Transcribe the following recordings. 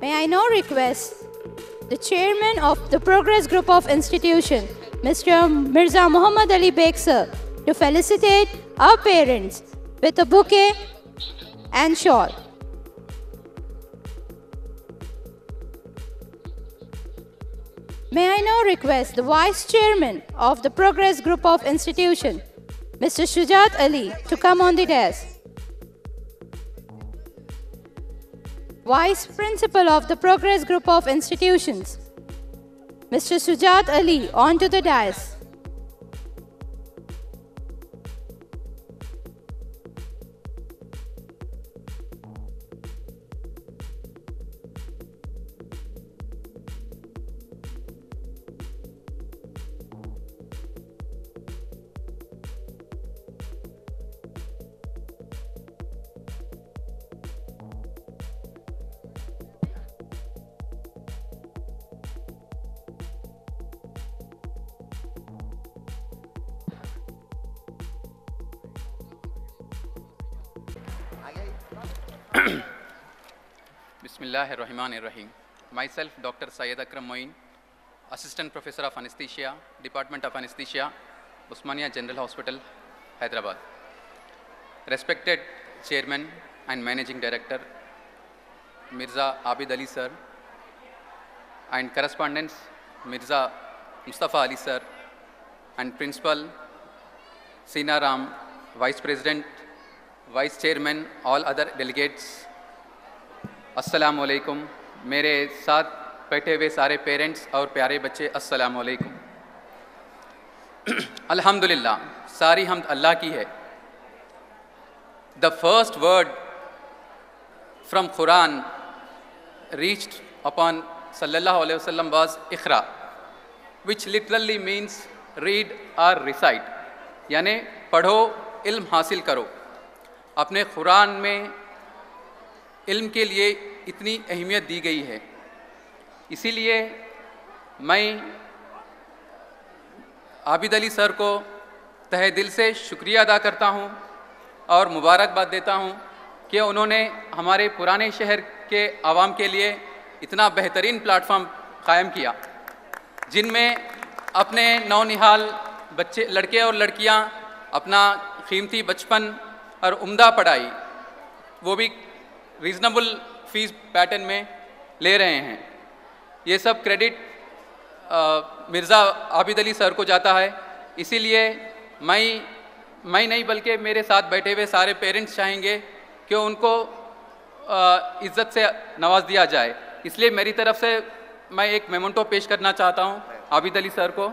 May I now request the chairman of the Progress Group of Institution, Mr. Mirza Muhammad Ali Beg sir, to felicitate our parents with a bouquet and shawl. May I now request the Vice Chairman of the Progress Group of Institution, Mr. Shujat Ali, to come on the dais. Vice Principal of the Progress Group of Institutions, Mr. Shujat Ali, onto the dais. Bismillahirrahmanirrahim. Myself, Dr. Syed Akram Moin, Assistant Professor of Anesthesia, Department of Anesthesia, Osmania General Hospital, Hyderabad. Respected Chairman and Managing Director, Mirza Abid Ali sir, and correspondents, Mirza Mustafa Ali sir, and Principal, Sina Ram, Vice President, Vice Chairman, all other delegates, अस्सलाम वालेकुम। मेरे साथ बैठे हुए सारे parents और प्यारे बच्चे, अस्सलाम वालेकुम। अल्हम्दुलिल्लाह, सारी हमद अल्लाह की है। The first word from Quran reached upon सल्लल्लाहु अलैहि वसल्लम वाज इक़रा, विच लिटरली मीन्स रीड और रिसाइट, यानी पढ़ो, इल्म हासिल करो। अपने कुरान में इल्म के लिए इतनी अहमियत दी गई है, इसीलिए मैं आबिद अली सर को तहे दिल से शुक्रिया अदा करता हूं और मुबारकबाद देता हूं कि उन्होंने हमारे पुराने शहर के आवाम के लिए इतना बेहतरीन प्लेटफॉर्म कायम किया, जिनमें अपने नौनिहाल बच्चे, लड़के और लड़कियां अपना कीमती बचपन और उम्दा पढ़ाई, वो भी रीज़नेबल फीस पैटर्न में ले रहे हैं। ये सब क्रेडिट मिर्ज़ा आबिद अली सर को जाता है। इसीलिए मैं नहीं बल्कि मेरे साथ बैठे हुए सारे पेरेंट्स चाहेंगे कि उनको इज़्ज़त से नवाज दिया जाए। इसलिए मेरी तरफ से मैं एक मेमोंटो पेश करना चाहता हूँ आबिद अली सर को।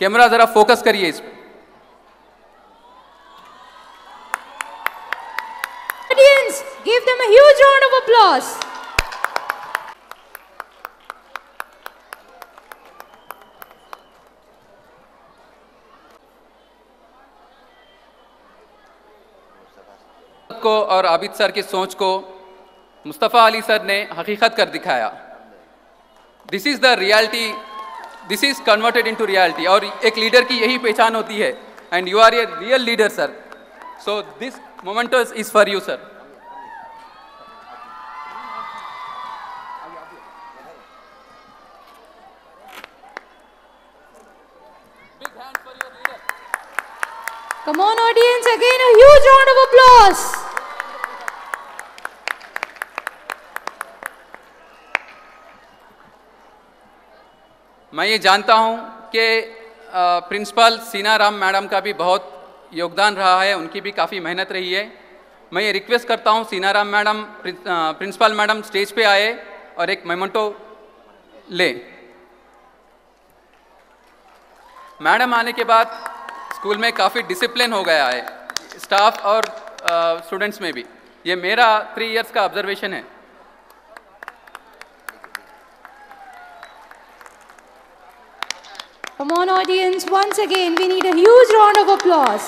कैमरा ज़रा फोकस करिए इस पे। Audience, give them a huge round of applause. को और आबिद सर की सोच को मुस्तफ़ा अली सर ने हकीकत कर दिखाया। This is the reality, this is converted into reality. और एक लीडर की यही पहचान होती है, and you are a real leader sir. So this moment is for you sir. Come on audience, again a huge round of applause. मैं ये जानता हूँ कि प्रिंसिपल सीना राम मैडम का भी बहुत योगदान रहा है, उनकी भी काफ़ी मेहनत रही है। मैं ये रिक्वेस्ट करता हूँ Seena Ram madam, principal madam stage पे आए और एक मेमोंटो ले। मैडम आने के बाद स्कूल में काफ़ी डिसिप्लिन हो गया है, स्टाफ और स्टूडेंट्स में भी। ये मेरा 3 इयर्स का ऑब्जर्वेशन है। Come on audience, once again we need a huge round of applause.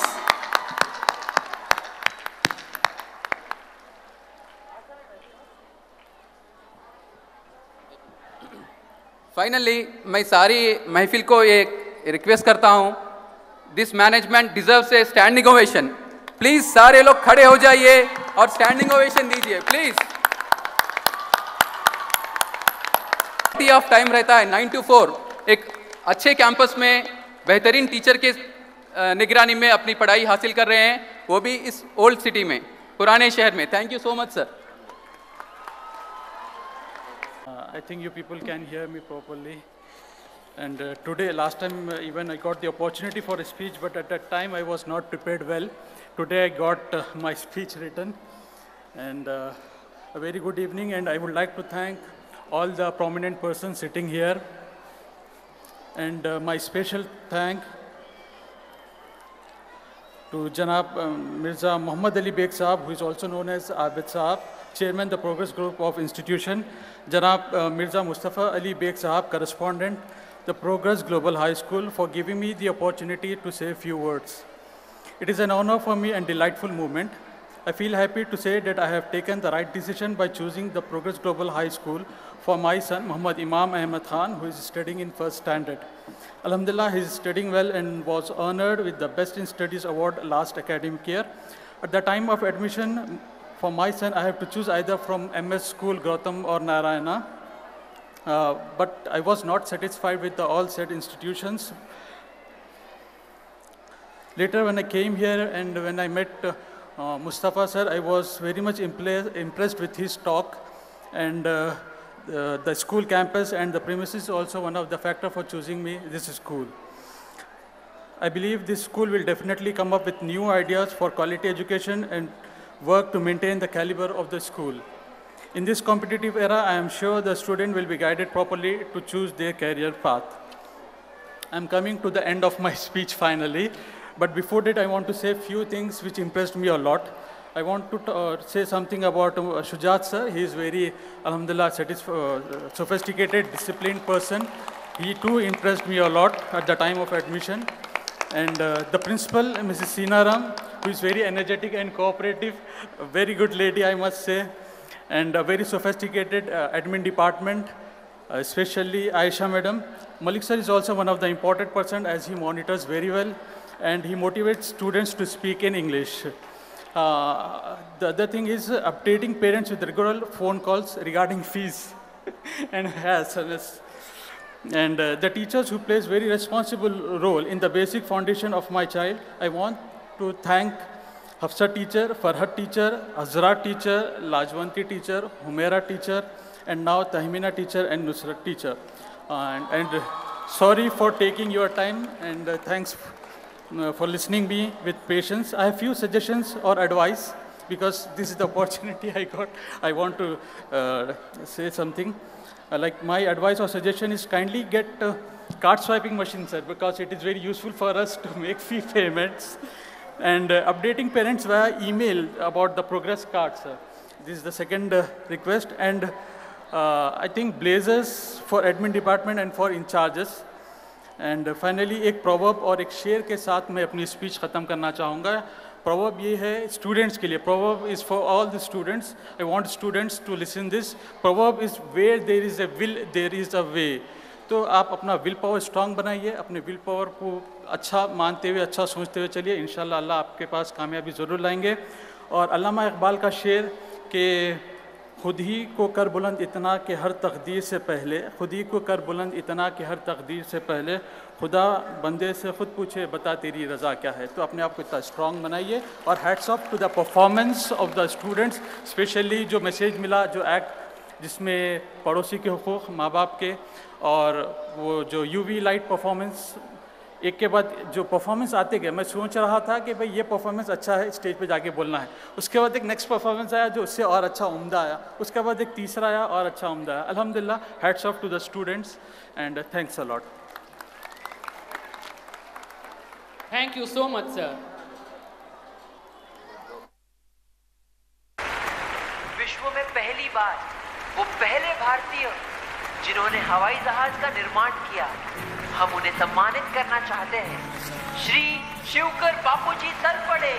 Finally मैं सारी महफिल को एक रिक्वेस्ट करता हूं, this management deserves A standing ovation. Please सारे लोग खड़े हो जाइए और स्टैंडिंग ओवेशन दीजिए प्लीज। ऑफ टाइम रहता है 9 to 4। एक अच्छे कैंपस में बेहतरीन टीचर के निगरानी में अपनी पढ़ाई हासिल कर रहे हैं, वो भी इस ओल्ड सिटी में, पुराने शहर में। Thank you so much sir. I think you people can hear me properly. And today, last time even I got the opportunity for a speech, but at that time I was not prepared well. Today I got my speech written. And a very good evening, and I would like to thank all the prominent persons sitting here. And my special thank to Janab Mirza Muhammad Ali Beg Saab, who is also known as Abid Saab, Chairman the Progress Group of Institution, Janab Mirza Mustafa Ali Beg Saab, Correspondent, the Progress Global High School, for giving me the opportunity to say a few words. It is an honor for me and delightful moment. I feel happy to say that I have taken the right decision by choosing the Progress Global High School for my son, Muhammad Imam Ahmed Khan, who is studying in first standard. Alhamdulillah, he is studying well and was honored with the Best in Studies award last academic year. At the time of admission for my son, I have to choose either from MS School, Gautam or Narayana. But I was not satisfied with the all said institutions. Later when I came here and when I met Mustafa sir, I was very much impressed with his talk, and the school campus and the premises also one of the factors for choosing me this school. I believe this school will definitely come up with new ideas for quality education and work to maintain the caliber of the school. In this competitive era, I am sure the student will be guided properly to choose their career path. I am coming to the end of my speech finally, but before that I want to say a few things which impressed me a lot. I want to say something about Shujat sir. He is very, alhamdulillah, sophisticated, disciplined person. He too impressed me a lot at the time of admission. And the principal, Mrs. Sinaram, who is very energetic and cooperative, a very good lady, I must say, and a very sophisticated admin department, especially Aisha madam. Malik sir is also one of the important person as he monitors very well and he motivates students to speak in English. The other thing is updating parents with regular phone calls regarding fees and and the teachers who plays very responsible role in the basic foundation of my child. I want to thank Hafsa teacher, Farhat teacher, Azra teacher, Lajwanti teacher, Humaira teacher, and now Tahmina teacher and Nusrat teacher. And sorry for taking your time, and thanks for listening me with patience. I have few suggestions or advice because this is the opportunity I got. I want to say something. Like my advice or suggestion is kindly get card swiping machine, sir, because it is very useful for us to make fee payments. And updating parents via email about the progress cards, sir. This is the second request. And I think blazers for admin department and for in charges. And finally, एक proverb और एक शेर के साथ मैं अपनी speech ख़त्म करना चाहूँगा. Proverb ये है students के लिए. Proverb is for all the students. I want students to listen this. Proverb is where there is a will, there is a way. तो आप अपना विल पावर स्ट्रांग बनाइए, अपने विल पावर को अच्छा मानते हुए, अच्छा सोचते हुए चलिए. इंशाल्लाह अल्लाह आपके पास कामयाबी ज़रूर लाएंगे. और अल्लामा इकबाल का शेर कि खुद ही को कर बुलंद इतना कि हर तकदीर से पहले, खुद ही को कर बुलंद इतना कि हर तकदीर से पहले, खुदा बंदे से खुद पूछे बता तेरी रज़ा क्या है. तो अपने आप को इतना स्ट्रांग बनाइए. और hats off to the performance of the students, specially जो मैसेज मिला, जो एक्ट जिसमें पड़ोसी के हुकूक़, माँ बाप के, और वो जो यूवी लाइट परफॉर्मेंस, एक के बाद जो परफॉर्मेंस आते गए, मैं सोच रहा था कि भाई ये परफॉर्मेंस अच्छा है, स्टेज पे जाके बोलना है. उसके बाद एक नेक्स्ट परफॉर्मेंस आया जो उससे और अच्छा उम्दा आया. उसके बाद एक तीसरा आया और अच्छा उम्दा आया. अल्हम्दुलिल्लाह, hats off to the students and thanks a lot. Thank you so much sir. विश्व में पहली बार वो पहले भारतीय जिन्होंने हवाई जहाज का निर्माण किया, हम उन्हें सम्मानित करना चाहते हैं. श्री शिवकर बापूजी तरपड़े.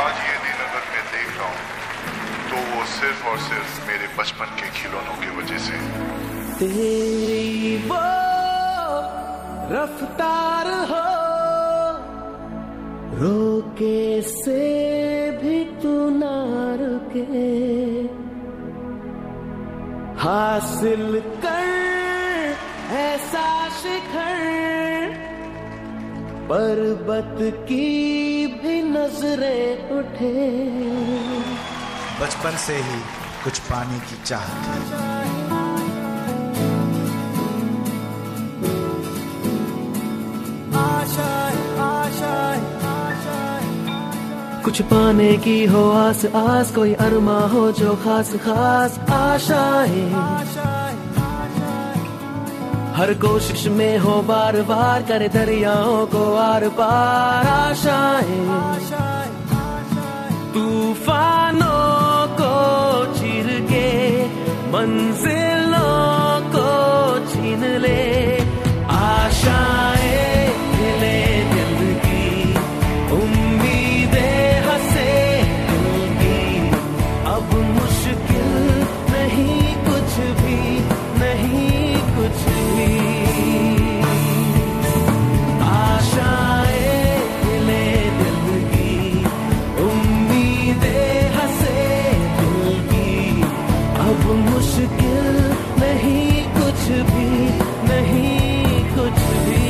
आज ये दिन अगर मैं देख रहा हूँ तो वो सिर्फ और सिर्फ मेरे बचपन के खिलौनों की वजह से. तेरी वो रफ्तार हो, रोके से भी तू ना रुके, हासिल कर ऐसा शिखर, पर्वत की भी नजरें उठे। बचपन से ही कुछ पाने की चाह थी। कुछ पाने की हो आस आस, कोई अरमा हो जो खास खास आशाएं, हर कोशिश में हो बार बार, करे दरियाओं को आर पार आशाएं, तूफानों को चीर के मंजिलों को छीन ले, आशाएं हिले दिल की, उम्मीदें हंसे दिल की, अब मुश्किल नहीं कुछ भी, नहीं कुछ भी, आशाएं हिले दिल की, उम्मीदें हंसे दिल की, अब मुश्किल नहीं कुछ भी, नहीं कुछ भी।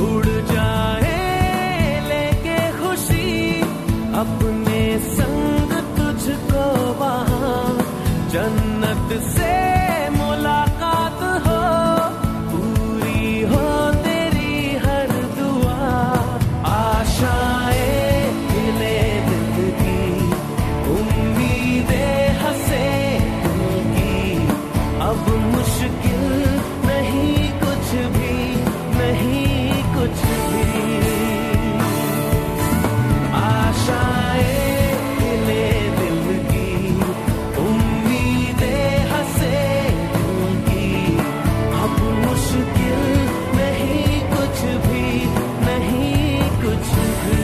उड़ जाए लेके खुशी अपने संग तुझको वहाँ, जन्नत से मुलाकात हो, पूरी हो तेरी हर दुआ, आशाएं हिले दिल की, उम्मीदें हंसे दिल की, अब मुश्किल नहीं कुछ भी, नहीं कुछ भी, आशाएं हिले दिल की, उम्मीदें हंसे दिल की, अब मुश्किल नहीं कुछ भी, नहीं कुछ भी।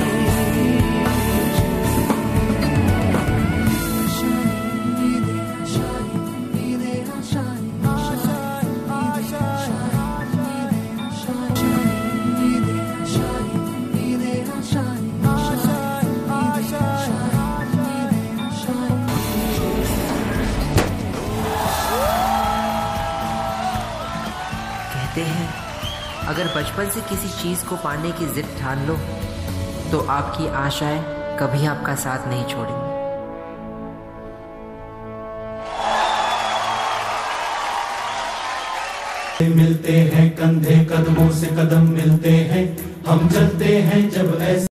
कहते हैं अगर बचपन से किसी चीज को पाने की जिद ठान लो तो आपकी आशाएं कभी आपका साथ नहीं छोड़ेंगी। मिलते हैं कंधे कदमों से कदम मिलते हैं, हम चलते हैं जब ऐसे